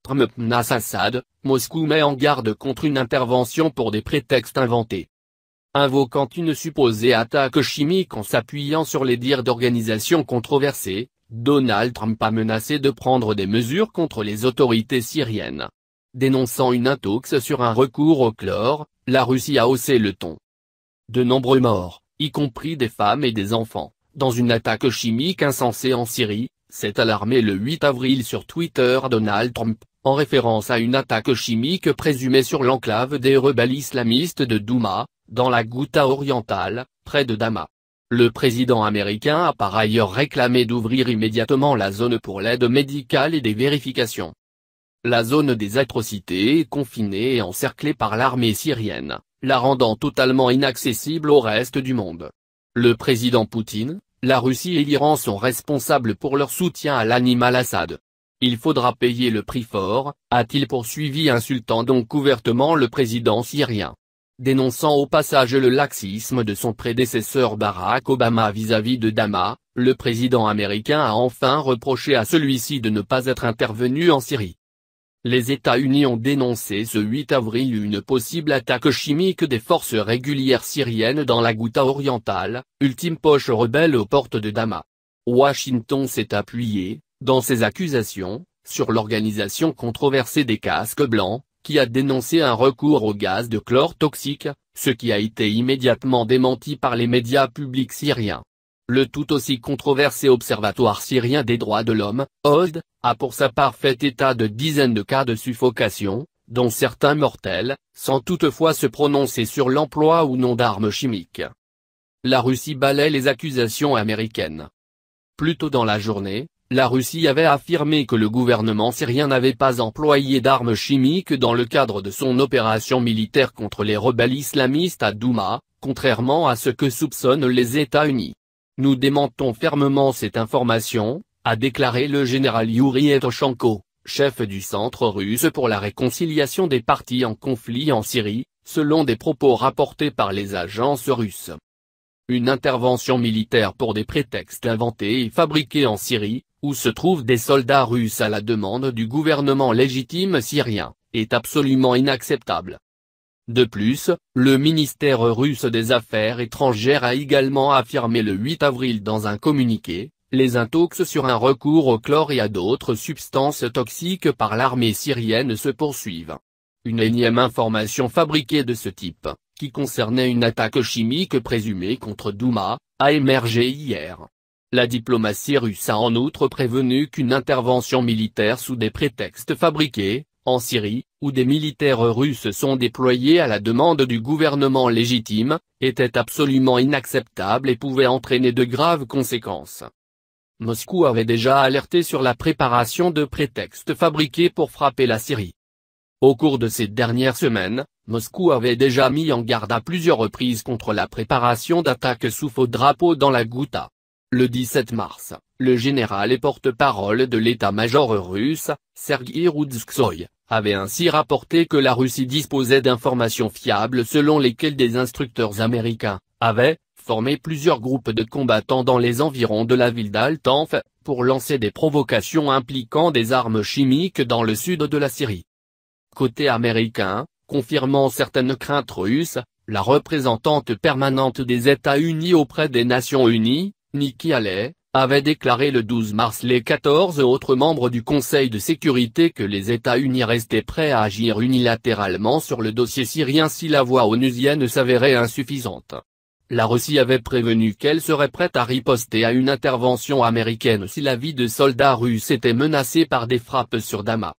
Trump menace Assad, Moscou met en garde contre une intervention pour des prétextes inventés. Invoquant une supposée attaque chimique en s'appuyant sur les dires d'organisations controversées, Donald Trump a menacé de prendre des mesures contre les autorités syriennes. Dénonçant une intox sur un recours au chlore, la Russie a haussé le ton. De nombreux morts, y compris des femmes et des enfants, dans une attaque chimique insensée en Syrie, s'est alarmé le 8 avril sur Twitter Donald Trump, en référence à une attaque chimique présumée sur l'enclave des rebelles islamistes de Douma, dans la Ghouta orientale, près de Damas. Le président américain a par ailleurs réclamé d'ouvrir immédiatement la zone pour l'aide médicale et des vérifications. La zone des atrocités est confinée et encerclée par l'armée syrienne, la rendant totalement inaccessible au reste du monde. Le président Poutine, la Russie et l'Iran sont responsables pour leur soutien à l'animal Assad. Il faudra payer le prix fort, a-t-il poursuivi, insultant donc ouvertement le président syrien. Dénonçant au passage le laxisme de son prédécesseur Barack Obama vis-à-vis de Damas, le président américain a enfin reproché à celui-ci de ne pas être intervenu en Syrie. Les États-Unis ont dénoncé ce 8 avril une possible attaque chimique des forces régulières syriennes dans la Ghouta orientale, ultime poche rebelle aux portes de Damas. Washington s'est appuyé, dans ses accusations, sur l'organisation controversée des Casques Blancs, qui a dénoncé un recours au gaz de chlore toxique, ce qui a été immédiatement démenti par les médias publics syriens. Le tout aussi controversé Observatoire syrien des droits de l'homme, OSD, a pour sa part fait état de dizaines de cas de suffocation, dont certains mortels, sans toutefois se prononcer sur l'emploi ou non d'armes chimiques. La Russie balaie les accusations américaines. Plus tôt dans la journée, la Russie avait affirmé que le gouvernement syrien n'avait pas employé d'armes chimiques dans le cadre de son opération militaire contre les rebelles islamistes à Douma, contrairement à ce que soupçonnent les États-Unis. Nous démentons fermement cette information, a déclaré le général Yuri Etoshenko, chef du Centre russe pour la réconciliation des partis en conflit en Syrie, selon des propos rapportés par les agences russes. Une intervention militaire pour des prétextes inventés et fabriqués en Syrie, où se trouvent des soldats russes à la demande du gouvernement légitime syrien, est absolument inacceptable. De plus, le ministère russe des Affaires étrangères a également affirmé le 8 avril dans un communiqué, les intox sur un recours au chlore et à d'autres substances toxiques par l'armée syrienne se poursuivent. Une énième information fabriquée de ce type, qui concernait une attaque chimique présumée contre Douma, a émergé hier. La diplomatie russe a en outre prévenu qu'une intervention militaire sous des prétextes fabriqués, en Syrie, où des militaires russes sont déployés à la demande du gouvernement légitime, était absolument inacceptable et pouvait entraîner de graves conséquences. Moscou avait déjà alerté sur la préparation de prétextes fabriqués pour frapper la Syrie. Au cours de ces dernières semaines, Moscou avait déjà mis en garde à plusieurs reprises contre la préparation d'attaques sous faux drapeau dans la Ghouta. Le 17 mars, le général et porte-parole de l'état-major russe, Sergueï Rouzktsoï, avait ainsi rapporté que la Russie disposait d'informations fiables selon lesquelles des instructeurs américains avaient formé plusieurs groupes de combattants dans les environs de la ville d'Al-Tanf, pour lancer des provocations impliquant des armes chimiques dans le sud de la Syrie. Côté américain, confirmant certaines craintes russes, la représentante permanente des États-Unis auprès des Nations Unies, Nikki Haley, avait déclaré le 12 mars les 14 autres membres du Conseil de sécurité que les États-Unis restaient prêts à agir unilatéralement sur le dossier syrien si la voix onusienne s'avérait insuffisante. La Russie avait prévenu qu'elle serait prête à riposter à une intervention américaine si la vie de soldats russes était menacée par des frappes sur Damas.